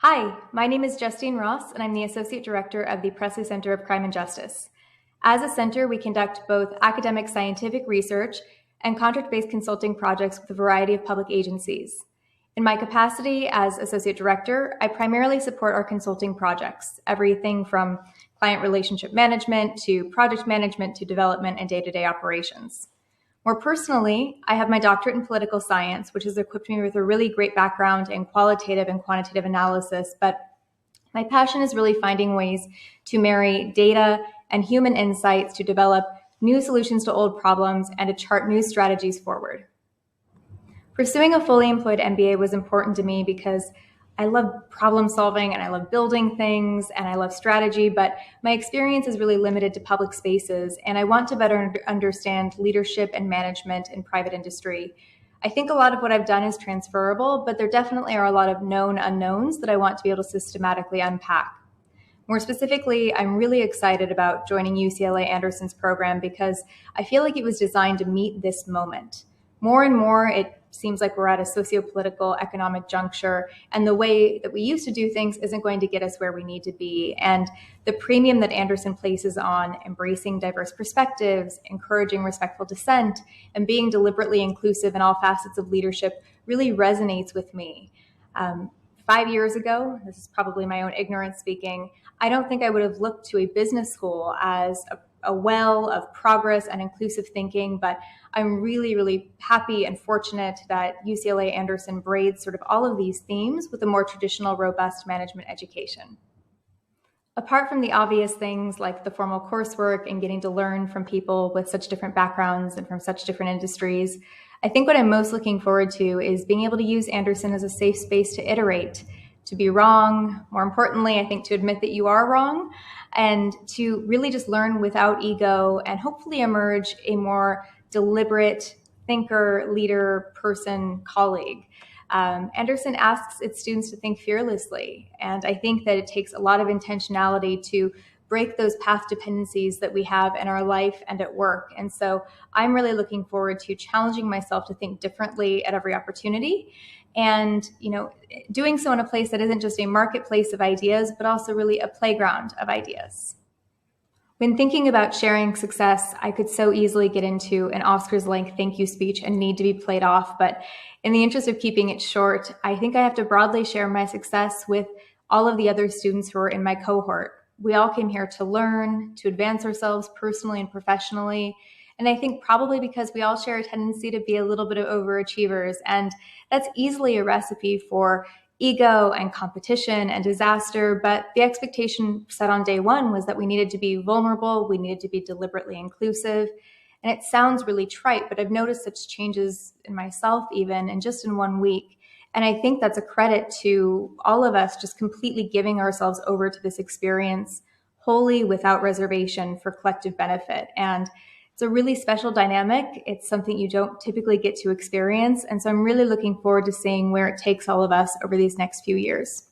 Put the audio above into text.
Hi, my name is Justine Ross, and I'm the Associate Director of the Presley Center of Crime and Justice. As a center, we conduct both academic scientific research and contract-based consulting projects with a variety of public agencies. In my capacity as Associate Director, I primarily support our consulting projects, everything from client relationship management to project management to development and day-to-day operations. More personally, I have my doctorate in political science, which has equipped me with a really great background in qualitative and quantitative analysis, but my passion is really finding ways to marry data and human insights to develop new solutions to old problems and to chart new strategies forward. Pursuing a fully employed MBA was important to me because I love problem solving and I love building things and I love strategy, but my experience is really limited to public spaces and I want to better understand leadership and management in private industry. I think a lot of what I've done is transferable, but there definitely are a lot of known unknowns that I want to be able to systematically unpack. More specifically, I'm really excited about joining UCLA Anderson's program because I feel like it was designed to meet this moment. More and more, it seems like we're at a socio-political economic juncture, and the way that we used to do things isn't going to get us where we need to be. And the premium that Anderson places on embracing diverse perspectives, encouraging respectful dissent, and being deliberately inclusive in all facets of leadership really resonates with me. 5 years ago, this is probably my own ignorance speaking, I don't think I would have looked to a business school as a well of progress and inclusive thinking, but I'm really, really happy and fortunate that UCLA Anderson braids sort of all of these themes with a more traditional, robust management education. Apart from the obvious things like the formal coursework and getting to learn from people with such different backgrounds and from such different industries, I think what I'm most looking forward to is being able to use Anderson as a safe space to iterate, to be wrong, more importantly, I think to admit that you are wrong, and to really just learn without ego and hopefully emerge a more deliberate thinker, leader, person, colleague. Anderson asks its students to think fearlessly, and I think that it takes a lot of intentionality to break those path dependencies that we have in our life and at work. And so I'm really looking forward to challenging myself to think differently at every opportunity and, doing so in a place that isn't just a marketplace of ideas, but also really a playground of ideas. When thinking about sharing success, I could so easily get into an Oscars-length thank you speech and need to be played off. But in the interest of keeping it short, I think I have to broadly share my success with all of the other students who are in my cohort. We all came here to learn, to advance ourselves personally and professionally. And I think probably because we all share a tendency to be a little bit of overachievers. And that's easily a recipe for ego and competition and disaster, but the expectation set on day one was that we needed to be vulnerable, we needed to be deliberately inclusive. And it sounds really trite, but I've noticed such changes in myself even, and just in 1 week. And I think that's a credit to all of us just completely giving ourselves over to this experience wholly without reservation for collective benefit. And it's a really special dynamic. It's something you don't typically get to experience. And so I'm really looking forward to seeing where it takes all of us over these next few years.